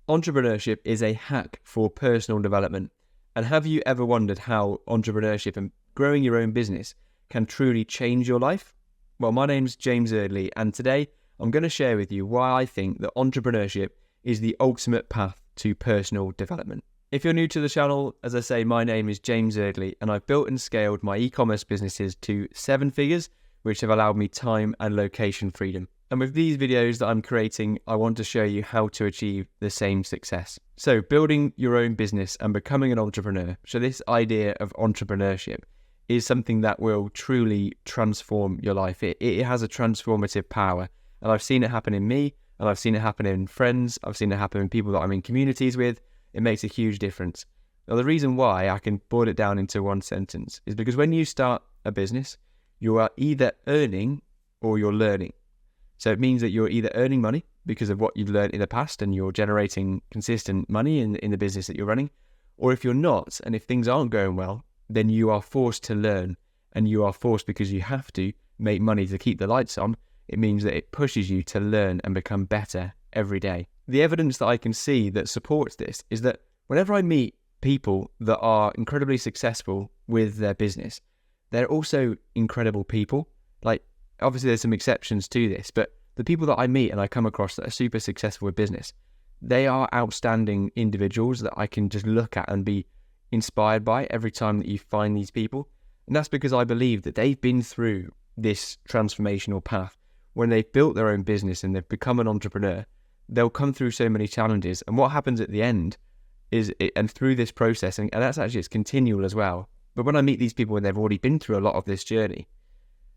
Entrepreneurship is a hack for personal development. And have you ever wondered how entrepreneurship and growing your own business can truly change your life? Well, my name's James Eardley, and today I'm going to share with you why I think that entrepreneurship is the ultimate path to personal development. If you're new to the channel, as I say, my name is James Eardley, and I've built and scaled my e-commerce businesses to 7 figures, which have allowed me time and location freedom. And with these videos that I'm creating, I want to show you how to achieve the same success. So building your own business and becoming an entrepreneur. So this idea of entrepreneurship is something that will truly transform your life. It has a transformative power. And I've seen it happen in me, and I've seen it happen in friends. I've seen it happen in people that I'm in communities with. It makes a huge difference. Now, the reason why I can boil it down into one sentence is because when you start a business, you are either earning or you're learning. So it means that you're either earning money because of what you've learned in the past and you're generating consistent money in the business that you're running, or if you're not, and if things aren't going well, then you are forced to learn, and you are forced because you have to make money to keep the lights on. It means that it pushes you to learn and become better every day. The evidence that I can see that supports this is that whenever I meet people that are incredibly successful with their business, they're also incredible people. Like, obviously there's some exceptions to this, but the people that I meet and I come across that are super successful with business, they are outstanding individuals that I can just look at and be inspired by every time that you find these people. And that's because I believe that they've been through this transformational path. When they've built their own business and they've become an entrepreneur, they'll come through so many challenges. And what happens at the end is, and through this process, and that's actually, it's continual as well. But when I meet these people and they've already been through a lot of this journey,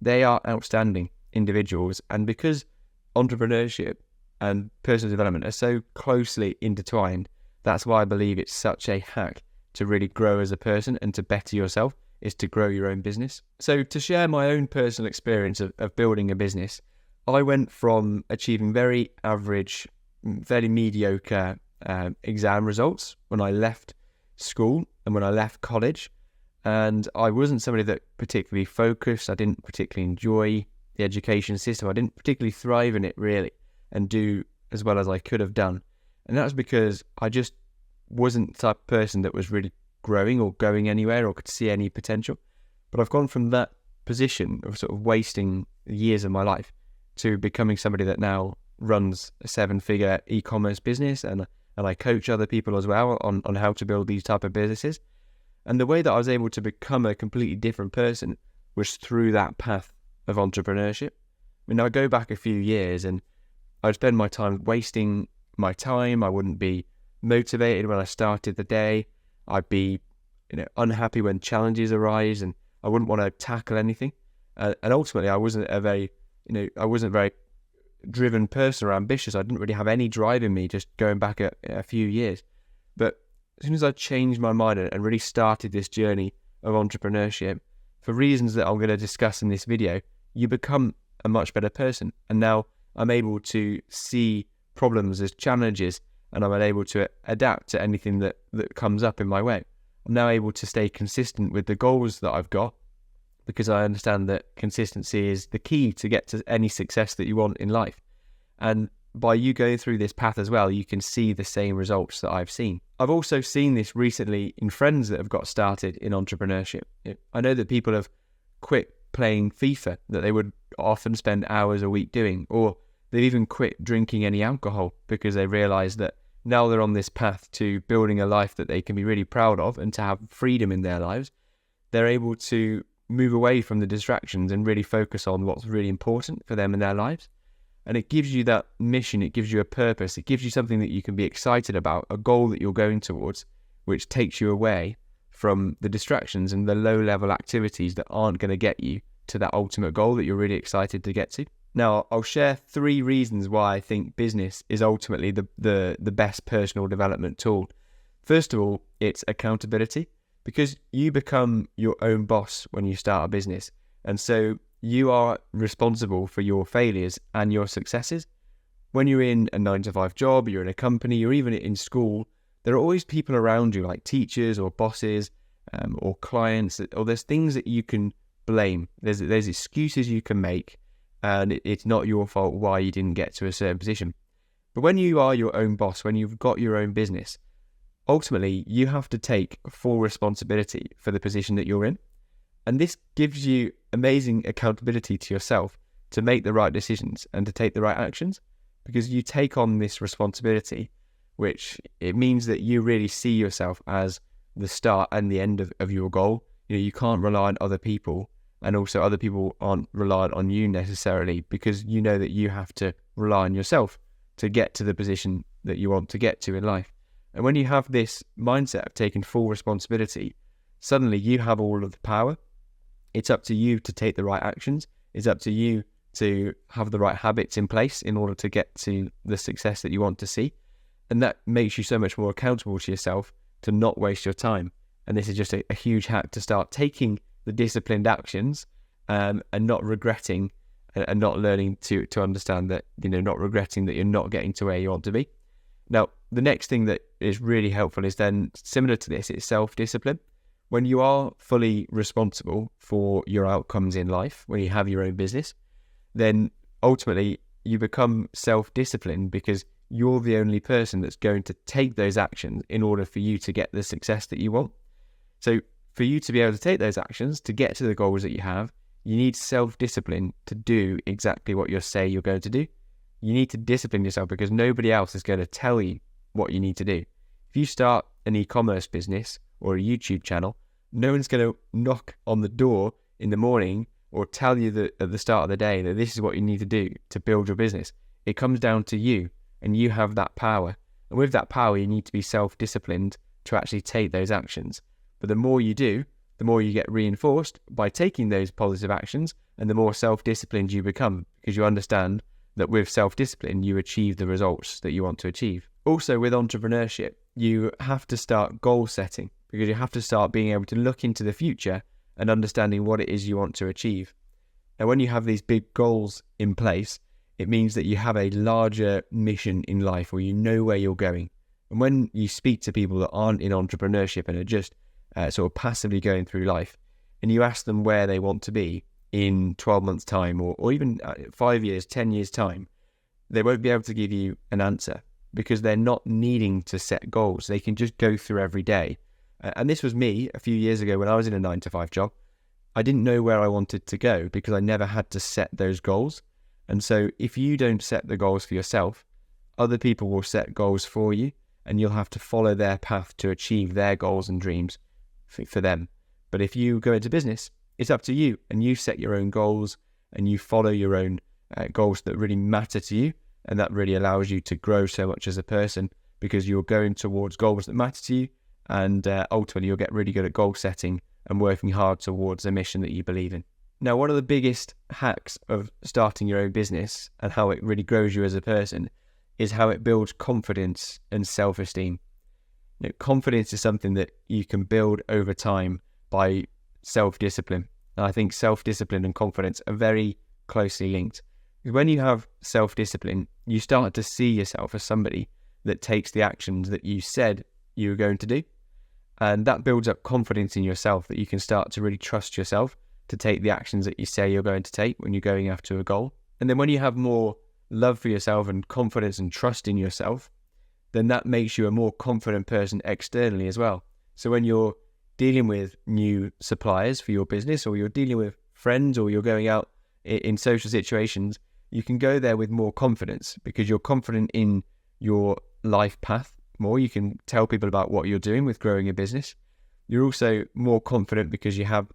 they are outstanding individuals. And because entrepreneurship and personal development are so closely intertwined, that's why I believe it's such a hack to really grow as a person and to better yourself, is to grow your own business. So to share my own personal experience of building a business, I went from achieving very average, fairly mediocre exam results when I left school and when I left college. And I wasn't somebody that particularly focused. I didn't particularly enjoy the education system. I didn't particularly thrive in it really and do as well as I could have done. And that was because I just wasn't the type of person that was really growing or going anywhere or could see any potential. But I've gone from that position of sort of wasting years of my life to becoming somebody that now runs a 7-figure e-commerce business, and I coach other people as well on how to build these type of businesses. And the way that I was able to become a completely different person was through that path of entrepreneurship. I mean, I go back a few years and I'd spend my time wasting my time. I wouldn't be motivated when I started the day. I'd be, unhappy when challenges arise, and I wouldn't want to tackle anything. And ultimately, I wasn't a very driven person or ambitious. I didn't really have any drive in me, just going back a few years. But as soon as I changed my mind and really started this journey of entrepreneurship, for reasons that I'm going to discuss in this video, you become a much better person. And now I'm able to see problems as challenges, and I'm able to adapt to anything that comes up in my way. I'm now able to stay consistent with the goals that I've got, because I understand that consistency is the key to get to any success that you want in life. And by you going through this path as well, you can see the same results that I've seen. I've also seen this recently in friends that have got started in entrepreneurship. I know that people have quit playing FIFA that they would often spend hours a week doing, or they've even quit drinking any alcohol because they realize that now they're on this path to building a life that they can be really proud of and to have freedom in their lives. They're able to move away from the distractions and really focus on what's really important for them in their lives. And it gives you that mission, it gives you a purpose, it gives you something that you can be excited about, a goal that you're going towards, which takes you away from the distractions and the low-level activities that aren't going to get you to that ultimate goal that you're really excited to get to. Now, I'll share 3 reasons why I think business is ultimately the best personal development tool. First of all, it's accountability, because you become your own boss when you start a business. And so you are responsible for your failures and your successes. When you're in a 9-to-5 job, you're in a company, you're even in school, there are always people around you, like teachers or bosses or clients, or there's things that you can blame. There's excuses you can make, and it's not your fault why you didn't get to a certain position. But when you are your own boss, when you've got your own business, ultimately you have to take full responsibility for the position that you're in. And this gives you amazing accountability to yourself to make the right decisions and to take the right actions, because you take on this responsibility, which it means that you really see yourself as the start and the end of your goal. You can't rely on other people, and also other people aren't reliant on you necessarily, because you know that you have to rely on yourself to get to the position that you want to get to in life. And when you have this mindset of taking full responsibility, suddenly you have all of the power. It's up to you to take the right actions. It's up to you to have the right habits in place in order to get to the success that you want to see. And that makes you so much more accountable to yourself to not waste your time. And this is just a huge hack to start taking the disciplined actions and not regretting and not learning to understand that, not regretting that you're not getting to where you want to be. Now, the next thing that is really helpful is then similar to this, it's self-discipline. When you are fully responsible for your outcomes in life, when you have your own business, then ultimately you become self-disciplined because you're the only person that's going to take those actions in order for you to get the success that you want. So for you to be able to take those actions, to get to the goals that you have, you need self-discipline to do exactly what you say you're going to do. You need to discipline yourself because nobody else is going to tell you what you need to do. If you start an e-commerce business or a YouTube channel, no one's going to knock on the door in the morning or tell you that at the start of the day that this is what you need to do to build your business. It comes down to you, and you have that power. And with that power, you need to be self-disciplined to actually take those actions. But the more you do, the more you get reinforced by taking those positive actions, and the more self-disciplined you become, because you understand that with self-discipline, you achieve the results that you want to achieve. Also, with entrepreneurship, you have to start goal setting, because you have to start being able to look into the future and understanding what it is you want to achieve. And when you have these big goals in place, it means that you have a larger mission in life, or you know where you're going. And when you speak to people that aren't in entrepreneurship and are just sort of passively going through life, and you ask them where they want to be in 12 months' time, or even 5 years, 10 years' time, they won't be able to give you an answer because they're not needing to set goals. They can just go through every day. And this was me a few years ago when I was in a 9-to-5 job. I didn't know where I wanted to go because I never had to set those goals. And so if you don't set the goals for yourself, other people will set goals for you, and you'll have to follow their path to achieve their goals and dreams for them. But if you go into business, it's up to you, and you set your own goals and you follow your own goals that really matter to you. And that really allows you to grow so much as a person because you're going towards goals that matter to you. And ultimately, you'll get really good at goal setting and working hard towards a mission that you believe in. Now, one of the biggest hacks of starting your own business and how it really grows you as a person is how it builds confidence and self-esteem. Confidence is something that you can build over time by self-discipline. And I think self-discipline and confidence are very closely linked. When you have self-discipline, you start to see yourself as somebody that takes the actions that you said you were going to do. And that builds up confidence in yourself, that you can start to really trust yourself to take the actions that you say you're going to take when you're going after a goal. And then when you have more love for yourself and confidence and trust in yourself, then that makes you a more confident person externally as well. So when you're dealing with new suppliers for your business, or you're dealing with friends, or you're going out in social situations, you can go there with more confidence because you're confident in your life path more. You can tell people about what you're doing with growing a business. You're also more confident because you have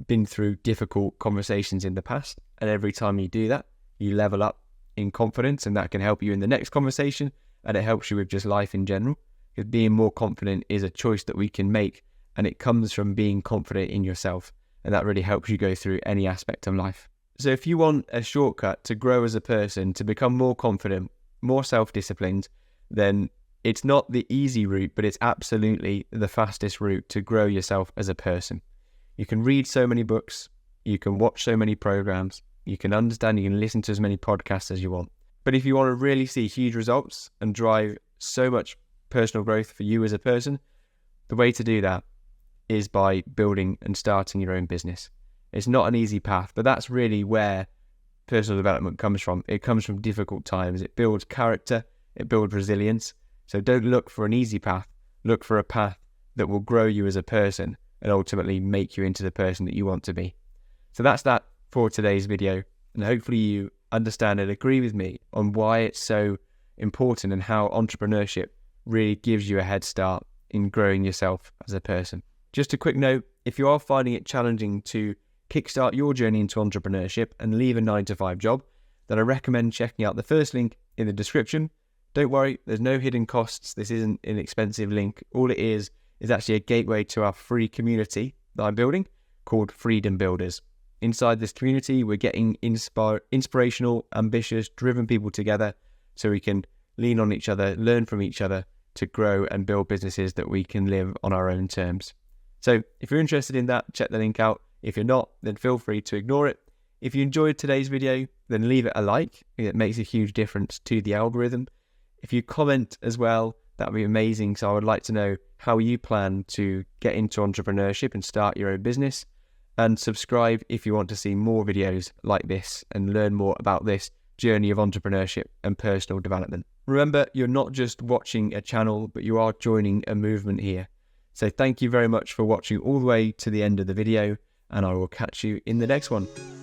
been through difficult conversations in the past, and every time you do that, you level up in confidence, and that can help you in the next conversation, and it helps you with just life in general, because being more confident is a choice that we can make, and it comes from being confident in yourself, and that really helps you go through any aspect of life. So if you want a shortcut to grow as a person, to become more confident, more self-disciplined, then it's not the easy route, but it's absolutely the fastest route to grow yourself as a person. You can read so many books, you can watch so many programs, you can understand, you can listen to as many podcasts as you want. But if you want to really see huge results and drive so much personal growth for you as a person, the way to do that is by building and starting your own business. It's not an easy path, but that's really where personal development comes from. It comes from difficult times. It builds character, it builds resilience. So don't look for an easy path, look for a path that will grow you as a person and ultimately make you into the person that you want to be. So that's that for today's video, and hopefully you understand and agree with me on why it's so important and how entrepreneurship really gives you a head start in growing yourself as a person. Just a quick note, if you are finding it challenging to kickstart your journey into entrepreneurship and leave a 9-to-5 job, then I recommend checking out the first link in the description. Don't worry, there's no hidden costs. This isn't an expensive link. All it is actually a gateway to our free community that I'm building called Freedom Builders. Inside this community, we're getting inspirational, ambitious, driven people together so we can lean on each other, learn from each other to grow and build businesses that we can live on our own terms. So if you're interested in that, check the link out. If you're not, then feel free to ignore it. If you enjoyed today's video, then leave it a like. It makes a huge difference to the algorithm. If you comment as well, that would be amazing. So I would like to know how you plan to get into entrepreneurship and start your own business. And subscribe if you want to see more videos like this and learn more about this journey of entrepreneurship and personal development. Remember, you're not just watching a channel, but you are joining a movement here. So thank you very much for watching all the way to the end of the video, and I will catch you in the next one.